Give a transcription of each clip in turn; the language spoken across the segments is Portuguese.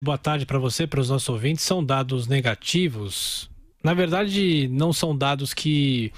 Boa tarde para você, para os nossos ouvintes. São dados negativos. Na verdade, não são dados que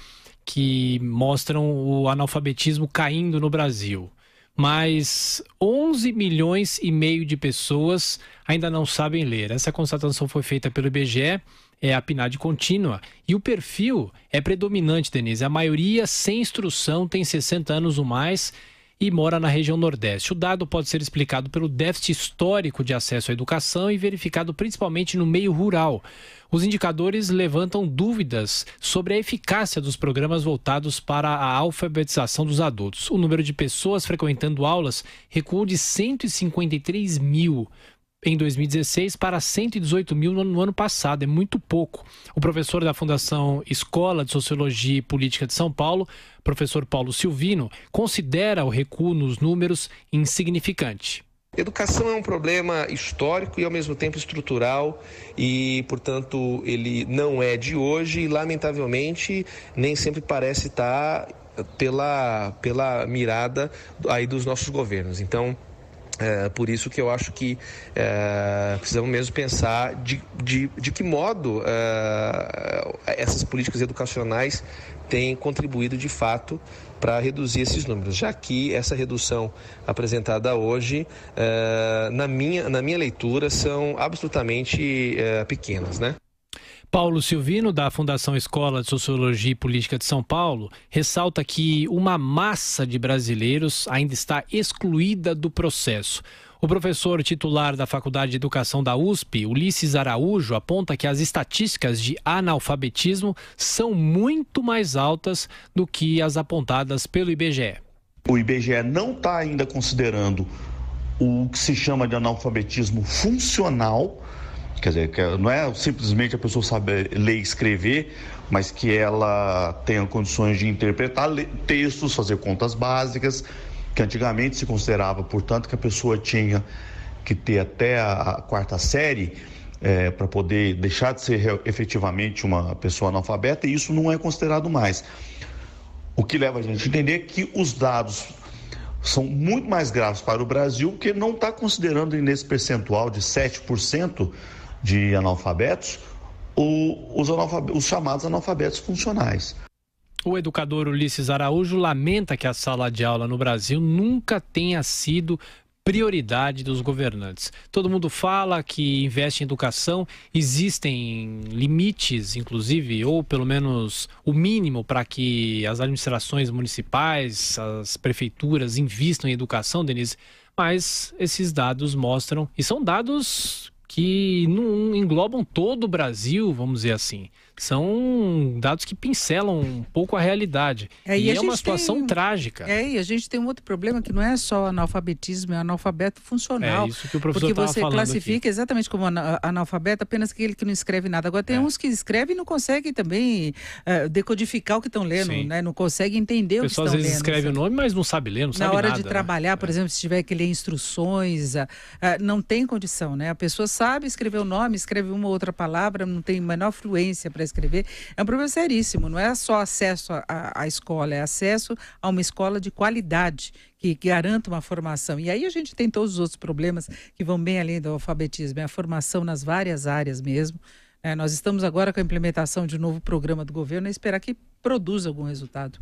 mostram o analfabetismo caindo no Brasil. Mas 11 milhões e meio de pessoas ainda não sabem ler. Essa constatação foi feita pelo IBGE, é a PNAD contínua. E o perfil é predominante, Denise. A maioria sem instrução tem 60 anos ou mais e mora na região Nordeste. O dado pode ser explicado pelo déficit histórico de acesso à educação e verificado principalmente no meio rural. Os indicadores levantam dúvidas sobre a eficácia dos programas voltados para a alfabetização dos adultos. O número de pessoas frequentando aulas recuou de 153 mil em 2016 para 118 mil no ano passado, é muito pouco. O professor da Fundação Escola de Sociologia e Política de São Paulo, professor Paulo Silvino, considera o recuo nos números insignificante. Educação é um problema histórico e ao mesmo tempo estrutural e, portanto, ele não é de hoje e, lamentavelmente, nem sempre parece estar pela mirada aí dos nossos governos. Então, por isso que eu acho que precisamos mesmo pensar de que modo essas políticas educacionais têm contribuído de fato para reduzir esses números, já que essa redução apresentada hoje, na minha leitura, são absolutamente pequenas, né? Paulo Silvino, da Fundação Escola de Sociologia e Política de São Paulo, ressalta que uma massa de brasileiros ainda está excluída do processo. O professor titular da Faculdade de Educação da USP, Ulisses Araújo, aponta que as estatísticas de analfabetismo são muito mais altas do que as apontadas pelo IBGE. O IBGE não está ainda considerando o que se chama de analfabetismo funcional. Quer dizer, não é simplesmente a pessoa saber ler e escrever, mas que ela tenha condições de interpretar textos, fazer contas básicas, que antigamente se considerava, portanto, que a pessoa tinha que ter até a quarta série para poder deixar de ser efetivamente uma pessoa analfabeta, e isso não é considerado mais. O que leva a gente a entender que os dados são muito mais graves para o Brasil, porque não está considerando nesse percentual de 7% de analfabetos, os chamados analfabetos funcionais. O educador Ulisses Araújo lamenta que a sala de aula no Brasil nunca tenha sido prioridade dos governantes. Todo mundo fala que investe em educação, existem limites, inclusive, ou pelo menos o mínimo para que as administrações municipais, as prefeituras investam em educação, Denise, mas esses dados mostram, e são dados que não englobam todo o Brasil, vamos dizer assim. São dados que pincelam um pouco a realidade. E é uma situação trágica. E a gente tem um outro problema que não é só analfabetismo, é analfabeto funcional. É isso que o professor estava falando. Porque você classifica aqui exatamente como analfabeto apenas aquele que não escreve nada. Agora tem uns que escrevem e não conseguem também decodificar o que estão lendo, né? Não conseguem entender o que estão lendo. A pessoa às vezes escreve o nome, mas não sabe ler, não sabe nada. Na hora de trabalhar, por exemplo, se tiver que ler instruções, não tem condição, né? A pessoa sabe escrever o nome, escreve uma ou outra palavra, não tem menor fluência para escrever. É um problema seríssimo, não é só acesso à escola, é acesso a uma escola de qualidade, que garanta uma formação. E aí a gente tem todos os outros problemas que vão bem além do alfabetismo, é a formação nas várias áreas mesmo. Nós estamos agora com a implementação de um novo programa do governo e esperar que produza algum resultado.